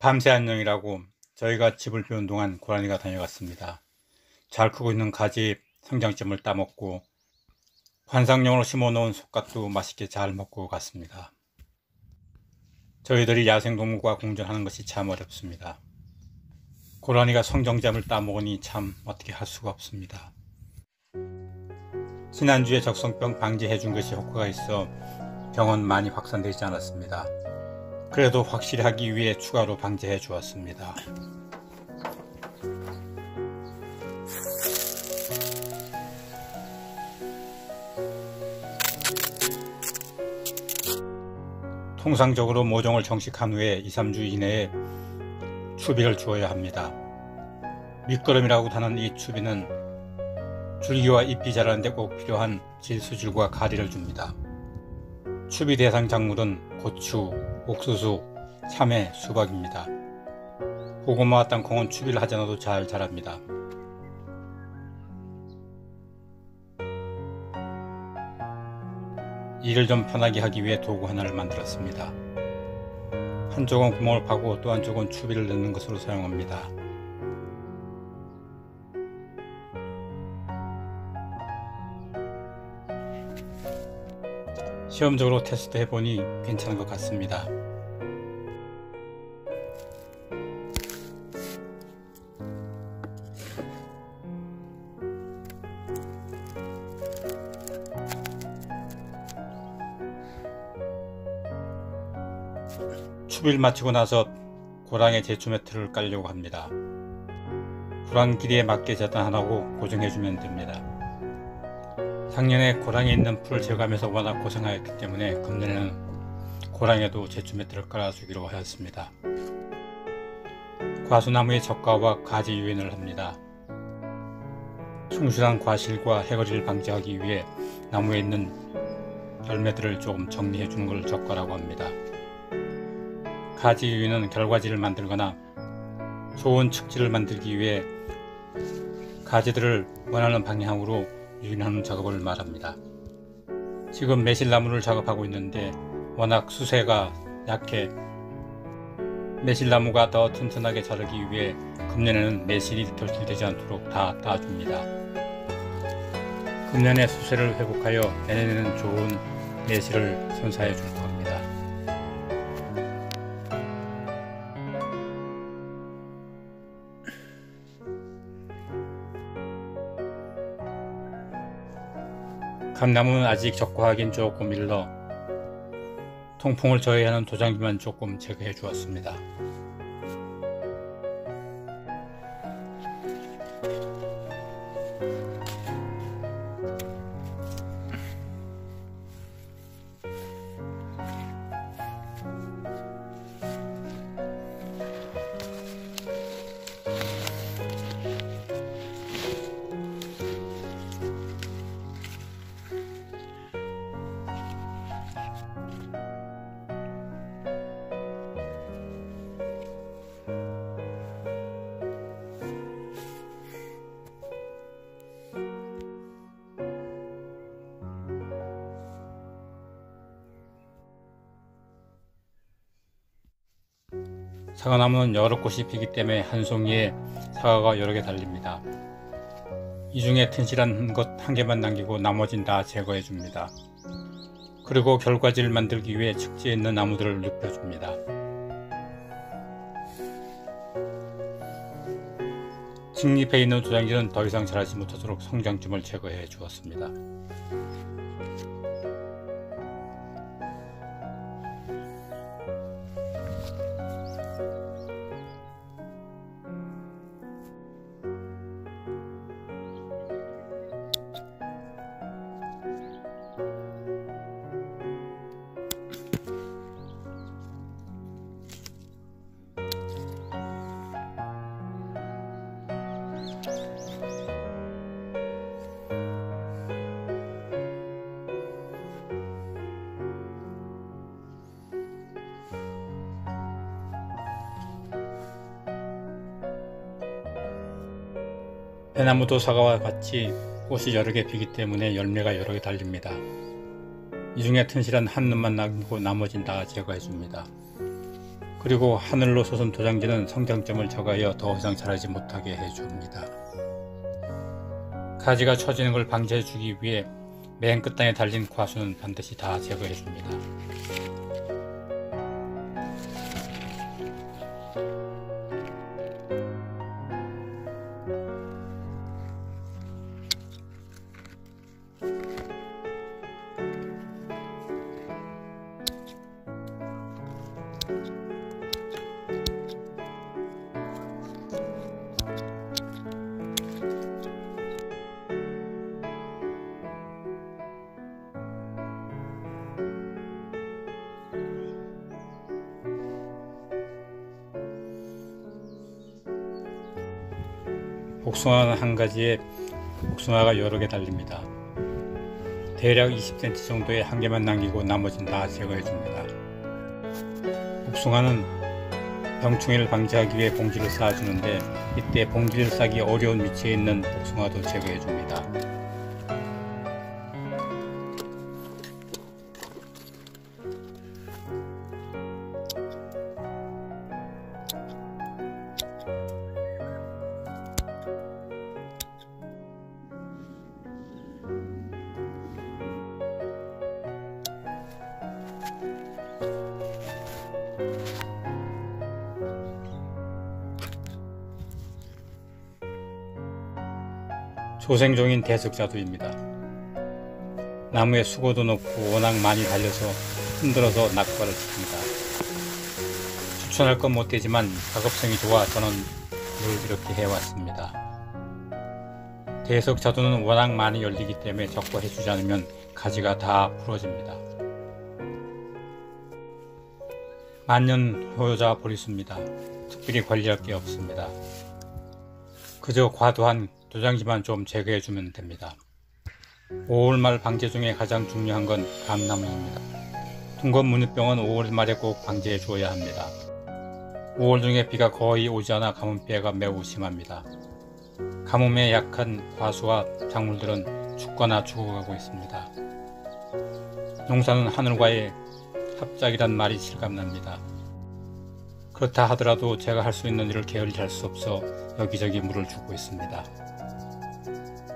밤새 안녕이라고 저희가 집을 비운 동안 고라니가 다녀갔습니다. 잘 크고 있는 가지 성장점을 따먹고 관상용으로 심어놓은 솥갓도 맛있게 잘 먹고 갔습니다. 저희들이 야생동물과 공존하는 것이 참 어렵습니다. 고라니가 성장점을 따먹으니 참 어떻게 할 수가 없습니다. 지난주에 적성병 방지해준 것이 효과가 있어 병은 많이 확산되지 않았습니다. 그래도 확실히 하기 위해 추가로 방제해 주었습니다. 통상적으로 모종을 정식한 후에 2-3주 이내에 추비를 주어야 합니다. 밑거름이라고 하는 이 추비는 줄기와 잎이 자라는 데 꼭 필요한 질소질과 가리를 줍니다. 추비 대상 작물은 고추, 옥수수, 참외, 수박입니다. 고구마와 땅콩은 추비를 하지 않아도 잘 자랍니다. 일을 좀 편하게 하기 위해 도구 하나를 만들었습니다. 한쪽은 구멍을 파고 또 한쪽은 추비를 넣는 것으로 사용합니다. 시험적으로 테스트 해보니 괜찮은 것 같습니다. 추비를 마치고 나서 고랑에 제초 매트를 깔려고 합니다. 고랑 길이에 맞게 재단하고 고정해주면 됩니다. 작년에 고랑에 있는 풀을 제거하면서 워낙 고생하였기 때문에 금년에는 고랑에도 제초 매트를 깔아주기로 하였습니다. 과수나무의 적과와 가지 유인을 합니다. 충실한 과실과 해거리를 방지하기 위해 나무에 있는 열매들을 조금 정리해 주는 걸 적과라고 합니다. 가지 유인은 결과지를 만들거나 좋은 측지를 만들기 위해 가지들을 원하는 방향으로 유인하는 작업을 말합니다. 지금 매실나무를 작업하고 있는데 워낙 수세가 약해 매실나무가 더 튼튼하게 자라기 위해 금년에는 매실이 돌출되지 않도록 다 따줍니다. 금년의 수세를 회복하여 내년에는 좋은 매실을 선사해 줄 겁니다. 감나무는 아직 적과하긴 조금 일러 통풍을 저해하는 도장기만 조금 제거해 주었습니다. 사과나무는 여러 꽃이 피기 때문에 한 송이에 사과가 여러 개 달립니다. 이 중에 튼실한 것 한 개만 남기고 나머진 다 제거해 줍니다. 그리고 결과지를 만들기 위해 측지에 있는 나무들을 눕혀줍니다. 측잎에 있는 도장지는 더 이상 자라지 못하도록 성장점을 제거해 주었습니다. 배나무도 사과와 같이 꽃이 여러 개 피기 때문에 열매가 여러 개 달립니다. 이 중에 튼실한 한 놈만 남기고 나머진 다 제거해 줍니다. 그리고 하늘로 솟은 도장지는 성장점을 저가하여 더 이상 자라지 못하게 해줍니다. 가지가 처지는 걸 방지해주기 위해 맨 끝단에 달린 과수는 반드시 다 제거해줍니다. 복숭아는 한 가지에 복숭아가 여러 개 달립니다. 대략 20cm 정도의 한 개만 남기고 나머지는 다 제거해줍니다. 복숭아는 병충해를 방지하기 위해 봉지를 쌓아주는데 이때 봉지를 싸기 어려운 위치에 있는 복숭아도 제거해줍니다. 조생종인 대석자두입니다. 나무에 수고도 높고 워낙 많이 달려서 흔들어서 낙과를 시킵니다. 추천할 건 못되지만 가급성이 좋아 저는 늘 이렇게 해왔습니다. 대석자두는 워낙 많이 열리기 때문에 적과해주지 않으면 가지가 다 부러집니다. 만년 호여자 보리수입니다. 특별히 관리할 게 없습니다. 그저 과도한 도장지만 좀 제거해주면 됩니다. 5월 말 방제 중에 가장 중요한 건 감나무입니다. 둥근 문유병은 5월 말에 꼭 방제해 주어야 합니다. 5월 중에 비가 거의 오지 않아 가뭄 피해가 매우 심합니다. 가뭄에 약한 과수와 작물들은 죽거나 죽어가고 있습니다. 농사는 하늘과의 합작이란 말이 실감납니다. 그렇다 하더라도 제가 할 수 있는 일을 게을리 할 수 없어 여기저기 물을 주고 있습니다.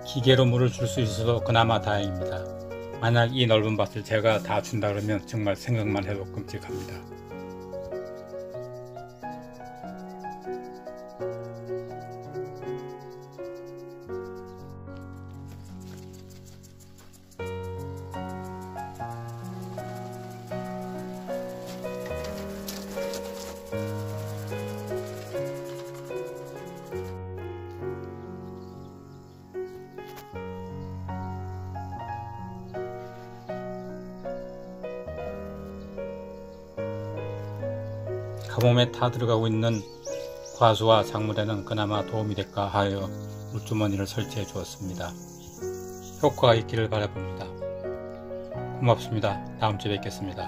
기계로 물을 줄 수 있어서 그나마 다행입니다. 만약 이 넓은 밭을 제가 다 준다 그러면 정말 생각만 해도 끔찍합니다. 가뭄에 타 들어가고 있는 과수와 작물에는 그나마 도움이 될까 하여 물주머니를 설치해 주었습니다. 효과가 있기를 바라봅니다. 고맙습니다. 다음 주에 뵙겠습니다.